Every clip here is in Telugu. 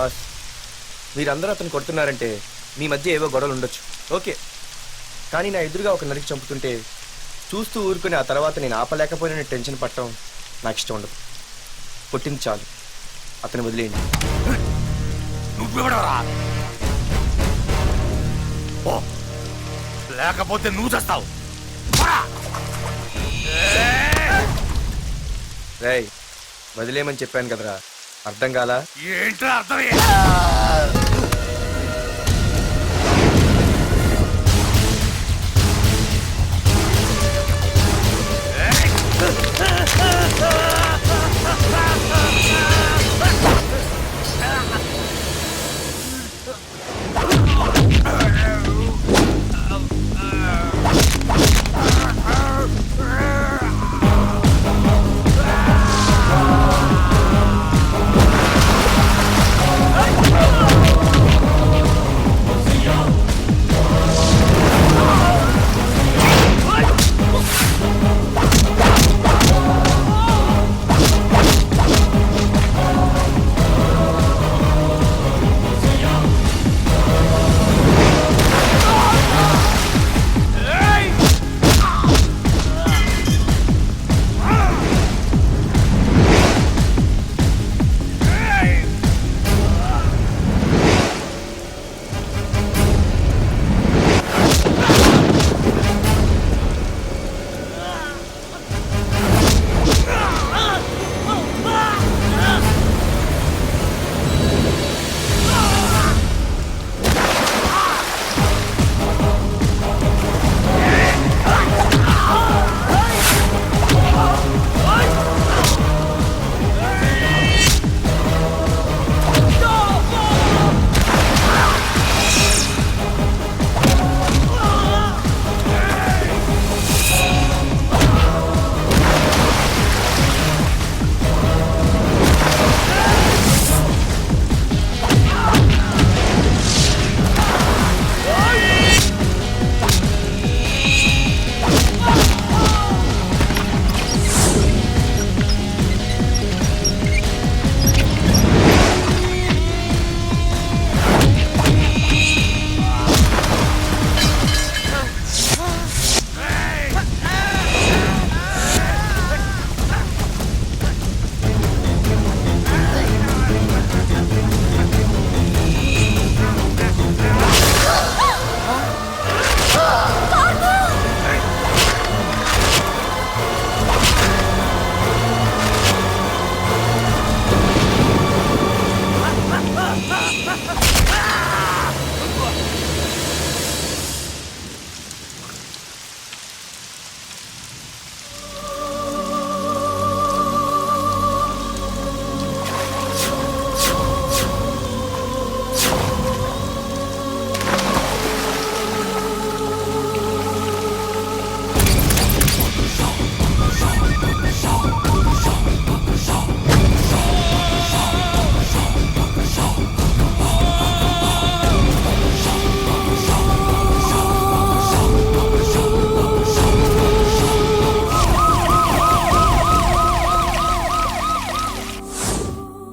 బాస్, మీరందరూ అతను కొడుతున్నారంటే మీ మధ్య ఏవో గొడవలు ఉండొచ్చు, ఓకే. కానీ నా ఎదురుగా ఒక నరికి చంపుతుంటే చూస్తూ ఊరుకుని ఆ తర్వాత నేను ఆపలేకపోయిన టెన్షన్ పట్టడం నాకు ఇష్టం ఉండదు. కొట్టింది చాలు, అతను వదిలేయండి. నువ్వెవడరా? లేకపోతే నువ్వు చేస్తావు. రేయ్, వదిలేయమని చెప్పాను కదరా, అర్థం కాలా? ఏంట్రా అర్థమే?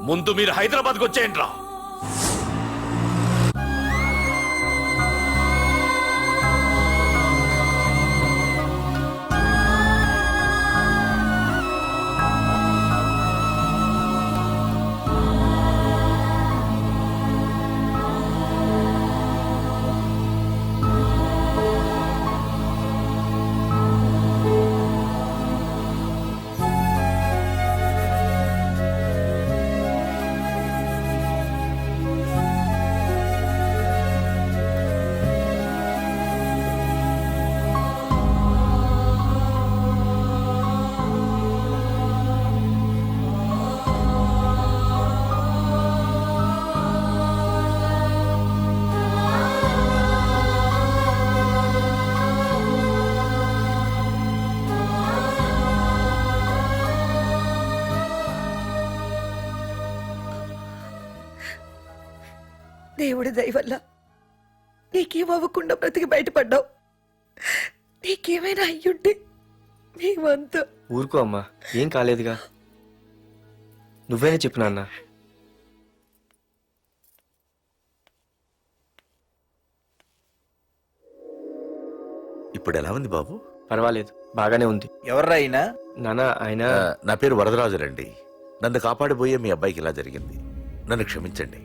ముందు మీరు హైదరాబాద్కి వచ్చేయండి రా. దేవుడి దయ వల్ల నీకేమవ్వకుండా బ్రతికి బయటపడ్డావు. నీకేమైనా అయ్యుంటే మేమంతా. ఊరుకో అమ్మా, ఏం కాలేదుగా. నువ్వేనే చెప్పు నాన్న. ఇప్పుడు ఎలా ఉంది బాబు? పర్వాలేదు, బాగానే ఉంది. ఎవర్రా అయినా? నాన్న ఆయన నా పేరు వరదరాజులండి. నన్ను కాపాడిపోయే మీ అబ్బాయికి ఇలా జరిగింది. నన్ను క్షమించండి.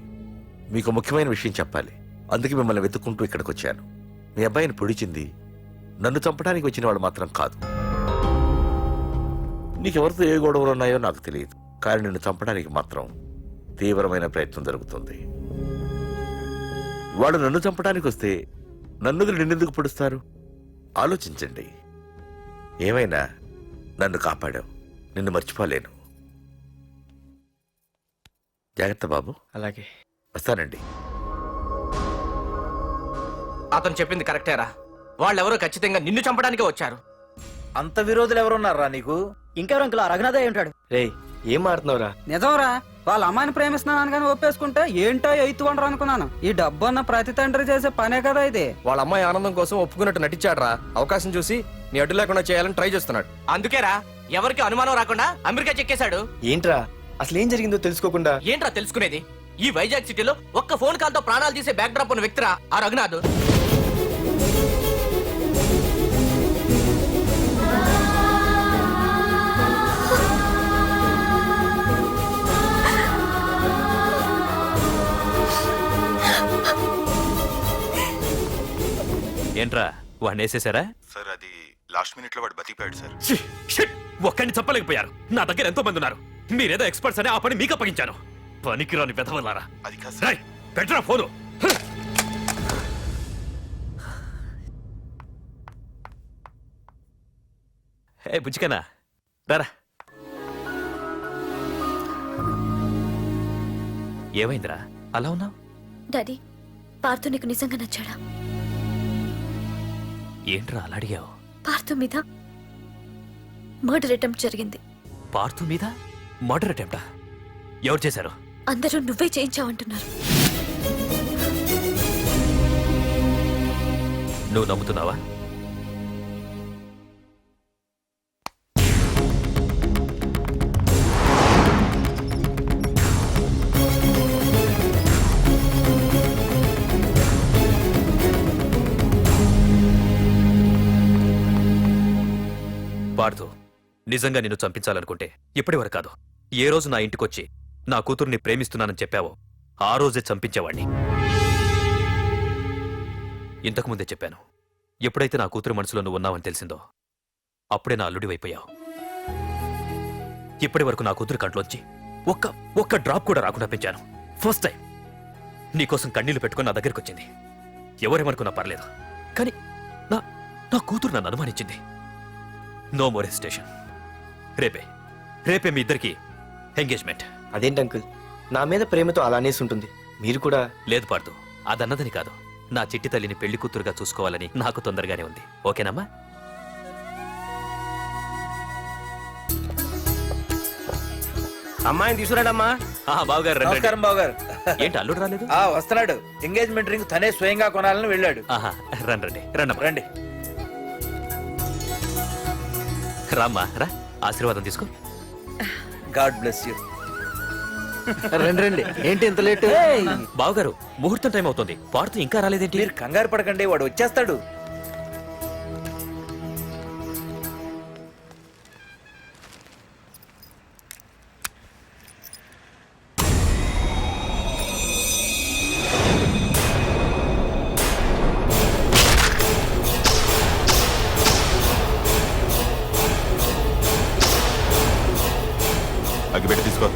మీకు ముఖ్యమైన విషయం చెప్పాలి. అందుకే మిమ్మల్ని వెతుక్కుంటూ ఇక్కడికి వచ్చాను. మీ అబ్బాయిని పొడిచింది నన్ను చంపడానికి వచ్చిన వాళ్ళు మాత్రం కాదు. నీకెవరితో ఏ గొడవలు ఉన్నాయో నాకు తెలియదు, కానీ నిన్ను చంపడానికి మాత్రం తీవ్రమైన ప్రయత్నం జరుగుతుంది. వాడు నన్ను చంపడానికి వస్తే నన్ను నిన్నెందుకు పొడుస్తారు? ఆలోచించండి. ఏమైనా నన్ను కాపాడావు, నిన్ను మర్చిపోలేను. జాగ్రత్త బాబు. అలాగే. వస్తానండి. అతను చెప్పింది కరెక్టేరా. వాళ్ళెవరో ఖచ్చితంగా నిన్ను చంపడానికే వచ్చారు. అంత విరోధులు ఎవరున్నారా నీకు? ఇంకెవరు అంకుల్ రఘునాథ్ అయి ఉంటాడు. రేయ్, ఏం మాడుతున్నావురా? నిజంరా, వాళ్ళ అమ్మాయిని ప్రేమిస్తున్నాను కానీ ఒప్పేసుకుంటే ఏంటో ఎయిత్ వండర్ అనుకున్నాను. ఈ డబ్బు అన్న ప్రతి తండ్రి చేసే పనే కదా ఇది. వాళ్ళ అమ్మాయి ఆనందం కోసం ఒప్పుకున్నట్టు నటించాడ్రా. అవకాశం చూసి నీ అడ్డు లేకుండా చేయాలని ట్రై చేస్తున్నాడు. అందుకేరా ఎవరికి అనుమానం రాకుండా అమెరికా చెక్కేశాడు. ఏంట్రా అసలు ఏం జరిగిందో తెలుసుకోకుండా? ఏంట్రా తెలుసుకునేది? ఈ వైజాగ్ సిటీలో ఒక్క ఫోన్ కాల్ తో ప్రాణాలు తీసే బ్యాక్ డ్రాప్ ఉన్న వ్యక్తిరా ఆ రఘునాథ్. ఏంట్రా వాడిని వేసేసారా? సార్ అది లాస్ట్ మినిట్ లో వాడు బతికిపోయాడు సార్. ఒక్కడిని చంపలేకపోయారు. నా దగ్గర ఎంతో మంది ఉన్నారు. మీరేదో ఎక్స్పర్ట్స్ అని ఆ పని మీకు అప్పగించాను. పనికిరాని వెధవలారా. అది కాదు రేయ్, పెట్టరా ఫోను. ఏ బుజ్జికనా రారా. ఏమైందిరా అలా ఉన్నావు? డాడీ, పార్థు నీకు నిజంగా నచ్చాడా? ఏంట్రా అలా అడిగావు? పార్థు మీద మర్డర్ అటెంప్ట్ జరిగింది. పార్థు మీద మర్డర్ అటెంప్టా? ఎవరు చేశారు? అందరూ నువ్వే చేయించావంటున్నారు. నువ్వు నమ్ముతున్నావా? పార్థు, నిజంగా నిన్ను చంపించాలనుకుంటే ఇప్పటి వరకు కాదు, ఏ రోజు నా ఇంటికొచ్చి నా కూతుర్ని ప్రేమిస్తున్నానని చెప్పావో ఆ రోజే చంపించేవాణ్ణి. ఇంతకుముందే చెప్పాను, ఎప్పుడైతే నా కూతురు మనసులో నువ్వు ఉన్నావని తెలిసిందో అప్పుడే నా అల్లుడి వైపోయావు. ఇప్పటి వరకు నా కూతురు కంట్లోంచి ఒక్క డ్రాప్ కూడా రాకుండా పెంచాను. ఫస్ట్ టైం నీకోసం కన్నీళ్లు పెట్టుకుని నా దగ్గరికి వచ్చింది. ఎవరేమనుకున్నా పర్లేదు, కానీ నా కూతురు నన్ను అనుమానించింది. No more hesitation. రేపే మీ ఇద్దరికి ఎంగేజ్మెంట్. అదేంటి అంకుల్, నా మీద ప్రేమతో అలానేసి ఉంటుంది. మీరు కూడా? లేదు పార్థు, అదన్నదని కాదు. నా చిట్టి తల్లిని పెళ్లి కూతురుగా చూసుకోవాలని నాకు తొందరగానే ఉంది. ఓకేనమ్మా? అమ్మాయిని తీసుకురాడమ్మా. బావగారు రండి, నమస్కారం రండి. బావగారు. ఏంటి అల్లుడు రాలేదు? వస్తున్నాడు. ఎంగేజ్మెంట్ రింగ్ తనే స్వయంగా కొనాలని వెళ్ళాడు. రండి రండమ్మా. రండి. రామ్మా రా, ఆశీర్వాదం తీసుకో. God bless you. రండి రండి. ఏంటి ఇంత లేట్? బావగారు, ముహూర్తం టైం అవుతుంది. పార్థు ఇంకా రాలేదేంటి? మీరు కంగారు పడకండి, వాడు వచ్చేస్తాడు. అగ్గిపెట్టి తీసుకో.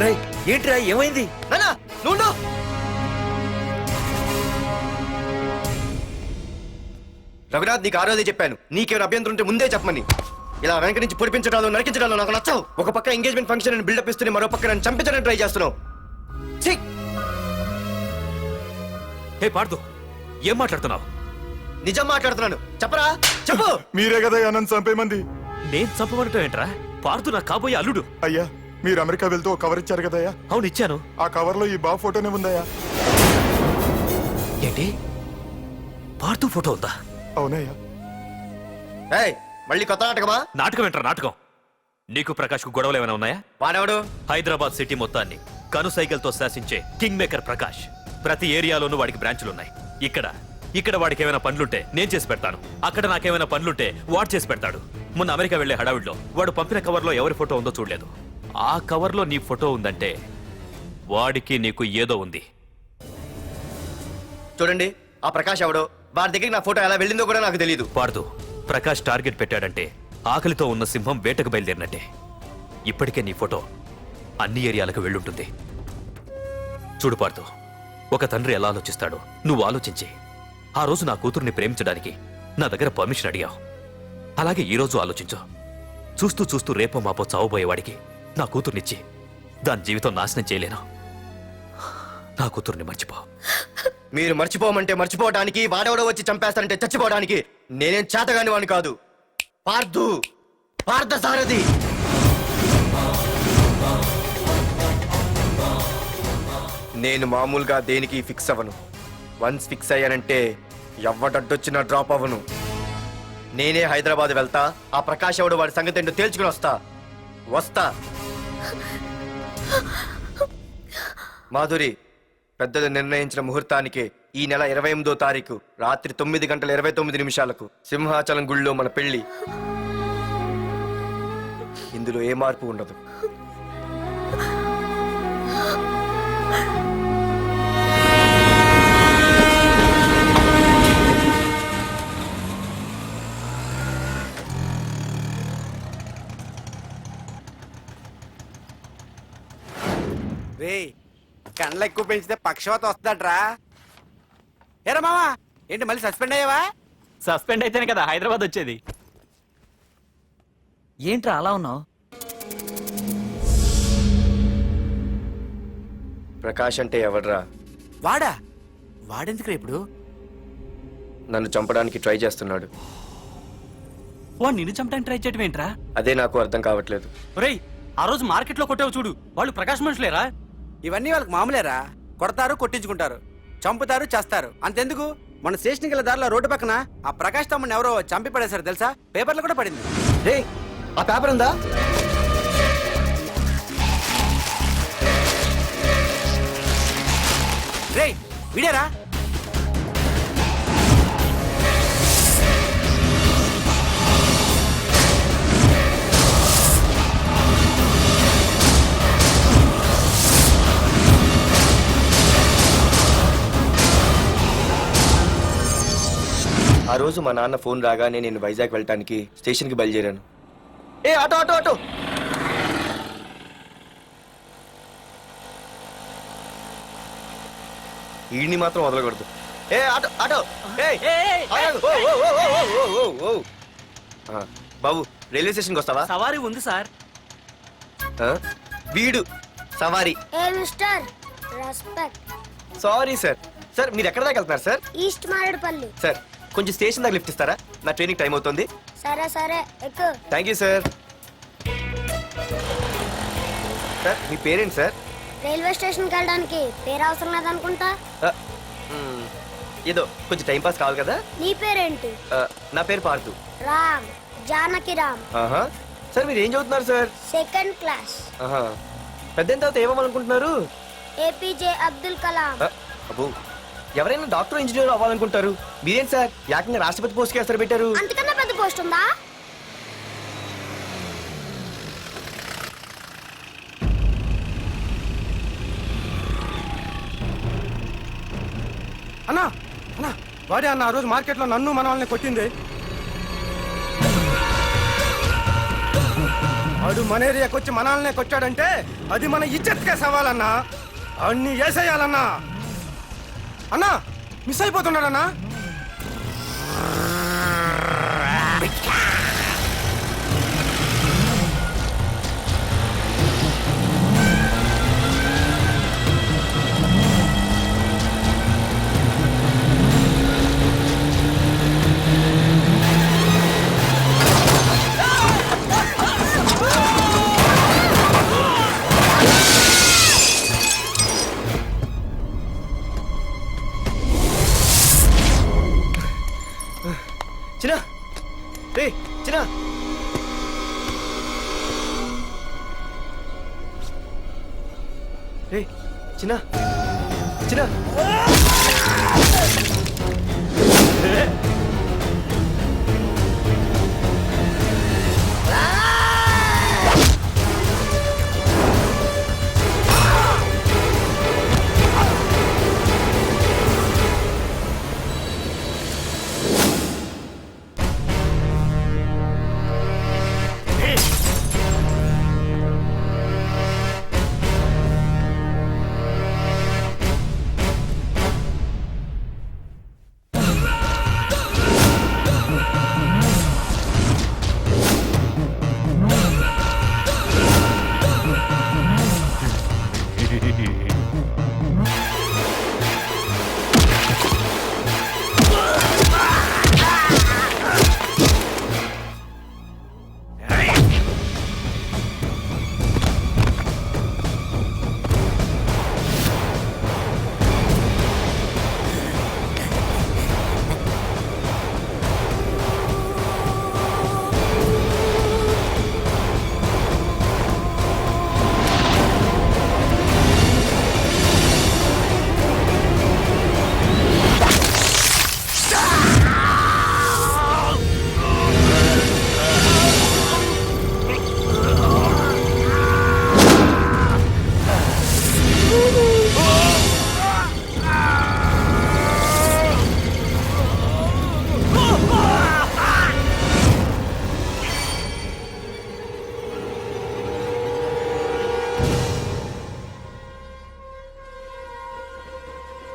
రేయ్, ఏంట్రా ఏమైంది? నాన్నా, నువ్వు రఘునాథ్, నీకు ఆ రోజే చెప్పాను, నీకేమైనా అభ్యంతరం ఉంటే ముందే చెప్పమని. ఇలా వెనక నుంచి పొడిపించడాలు నరికించడాలు నాకు నచ్చవు. ఒక పక్క ఎంగేజ్మెంట్ ఫంక్షన్ అని బిల్డప్ ఇస్తూనే మరో పక్క నన్ను చంపించడానికి ట్రై చేస్తున్నావు. హే పార్థు, ఏం మాట్లాడుతున్నావు? నిజం మాట్లాడుతున్నాను, చెప్పరా చెప్పు. మీరే కదా నన్ను చంపేమంది. నేను చంపబడటం ఏంట్రా? పార్థు నా కాబోయే అల్లుడు. అయ్యా, మీరు అమెరికా వెళ్తూ ఒక కవర్ ఇచ్చారు కదయ్యా, అవును ఇచ్చాను. ఆ కవర్ లో ఈ బాబు ఫోటోనే ఉందయ్యా. ఏంటి పార్థు ఫోటో ఉందా? అవునయ్యా. ఏయ్, మళ్ళీ కొత్త నాటకమా? నాటకం ఏంట్రా నాటకం? నీకు ప్రకాష్కు గొడవలు ఏమైనా ఉన్నాయా? వాడెవడు? హైదరాబాద్ సిటీ మొత్తాన్ని కను సైకిల్తో శాసించే కింగ్ మేకర్ ప్రకాష్. ప్రతి ఏరియాలోనూ వాడికి బ్రాంచులున్నాయి. ఇక్కడ వాడికి ఏమైనా పనులుంటే నేను చేసి పెడతాను, అక్కడ నాకేమైనా పనులుంటే వాడు చేసి పెడతాడు. మొన్న అమెరికా వెళ్లే హడావిడిలో వాడు పంపిన కవర్లో ఎవరి ఫోటో ఉందో చూడలేదు. ఆ కవర్లో నీ ఫోటో ఉందంటే వాడికి నీకు ఏదో ఉంది. చూడండి, ఆ ప్రకాష్ ఎవడో, వాడి దగ్గరికి నా ఫోటో ఎలా వెళ్ళిందో కూడా నాకు తెలియదు. పార్దు, ప్రకాష్ టార్గెట్ పెట్టాడంటే ఆకలితో ఉన్న సింహం వేటకు బయలుదేరినట్టే. ఇప్పటికే నీ ఫోటో అన్ని ఏరియాలకు వెళ్ళుంటుంది. చూడు పార్దు, ఒక తండ్రి ఎలా ఆలోచిస్తాడో నువ్వు ఆలోచించి ఆ రోజు నా కూతుర్ని ప్రేమించడానికి నా దగ్గర పర్మిషన్ అడిగావు. అలాగే ఈ రోజు ఆలోచించు. చూస్తూ చూస్తూ రేపో మాపో చావబోయేవాడికి నా కూతుర్నిచ్చి దాని జీవితం నాశనం చేయలేను. నా కూతుర్ని మర్చిపో. మీరు మర్చిపోమంటే మర్చిపోవడానికి, వాడెవడో వచ్చి చంపేస్తానంటే చచ్చిపోవడానికి నేనేం చేతగాని వాడిని కాదు. పార్థ సారథి. నేను మామూలుగా దేనికి ఫిక్స్ అవ్వను. వన్స్ ఫిక్స్ అయ్యానంటే ఎవ్వడడ్డొచ్చినా డ్రాప్ అవ్వను. నేనే హైదరాబాద్ వెళ్తా, ఆ ప్రకాష్ ఎవడు వాడి సంగతి ఏంటో తేల్చుకుని వస్తా. మాధురి, పెద్దలు నిర్ణయించిన ముహూర్తానికి ఈ నెల 28వ తారీఖు రాత్రి 9:29 సింహాచలం గుళ్ళో మన పెళ్లి. ఇందులో ఏ మార్పు ఉండదు. రే, కండ్లు ఎక్కువ పెంచితే పక్షవాత వస్తుందట్రా. ఏరా మామా, ఏంటి మళ్ళీ సస్పెండ్ అయ్యావా? సస్పెండ్ అయితేనే కదా హైదరాబాద్ వచ్చేది. ఏంట్రా అలా ఉన్నావు? ప్రకాష్ అంటే ఎవడ్రా? వాడెందుకురా ఇప్పుడు? నన్ను చంపడానికి ట్రై చేస్తున్నాడు. వాడు నిన్ను చంపడానికి ట్రై చేయడం ఏంట్రా? అదే నాకు అర్థం కావట్లేదు. ఒరేయ్, ఆ రోజు మార్కెట్ లో కొట్టావు చూడు, వాళ్ళు ప్రకాష్ మనుషులేరా? ఇవన్నీ వాళ్ళకి మామూలేరా. కొడతారు, కొట్టించుకుంటారు, చంపుతారు, చేస్తారు. అంతెందుకు, మన స్టేషన్కి వెళ్ళే దారిలో రోడ్డు పక్కన ఆ ప్రకాష్ తమ్ముని ఎవరో చంపి పడేశారు తెలుసా? పేపర్లో కూడా పడింది. రే, ఆ పేపర్ ఉందా? రేయ్, విడేరా. ఆ రోజు మా నాన్న ఫోన్ రాగానే నేను వైజాగ్ వెళ్ళటానికి స్టేషన్కి బయలుదేరాను. ఏ ఆటో ఆటో ఆటో! ఈడిని మాత్రం వదలకూడదు. ఏ ఆటో ఆటో! ఆగు! ఓ! ఆ, బాబు, రైల్వే స్టేషన్కి వస్తావా? సవారీ ఉంది సార్. ఆ? వీడు సవారీ. Sorry sir. సార్, మీరు ఎక్కడ దాకా వెళ్తున్నారు సార్? ఈస్ట్ మారేడుపల్లి. సార్, కొంచెం స్టేషన్ దాకా లిఫ్ట్ ఇస్తారా? నా ట్రైనింగ్ టైం అవుతుంది. సరే ఎక్కు. Thank you sir. సార్, మీ పేరేంటి సార్? రైల్వే స్టేషన్కి వెళ్ళడానికి పేరు అవసరం లేదనుకుంటా. ఆ, ఏదో కొంచెం టైం పాస్ కావాలి కదా. నీ పేరేంటి? నా పేరు పార్థు. రామ్, జానకి రామ్. ఆహా. సార్, మీరు ఏం చదువుతున్నారు సార్? Second class. ఆహా. పెద్ద తర్వాత ఏమవ్వాలనుకుంటున్నారు? ఏపీజే అబ్దుల్ కలాం. అబ్బో, ఎవరైనా డాక్టర్ ఇంజనీర్ అవ్వాలనుకుంటారు. మీరేం సార్ ఏకంగా రాష్ట్రపతి పోస్ట్కి ఎసరు పెట్టారు? అంతకన్నా పెద్ద పోస్ట్ ఉందా? అన్నా అన్నా, వాడే అన్న ఆ రోజు మార్కెట్లో నన్ను మన వాళ్ళని కొట్టింది. వాడు మన ఏరియాకి వచ్చి మన వాళ్ళనే కొట్టాడంటే అది మన ఇజ్జత్కే సవాలన్నా. అన్ని వేసేయాలన్నా. అన్నా, మిస్ అయిపోతున్నాడన్నా. రే చిన్న చిన్న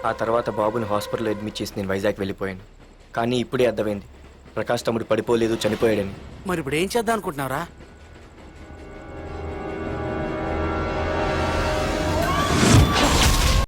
ఆ తర్వాత బాబుని హాస్పిటల్లో అడ్మిట్ చేసి నేను వైజాగ్ వెళ్ళిపోయాను. కానీ ఇప్పుడే అర్థమైంది ప్రకాష్ తమ్ముడు పడిపోలేదు, చనిపోయాడని. మరి ఇప్పుడు ఏం చేద్దాం అనుకుంటున్నావురా?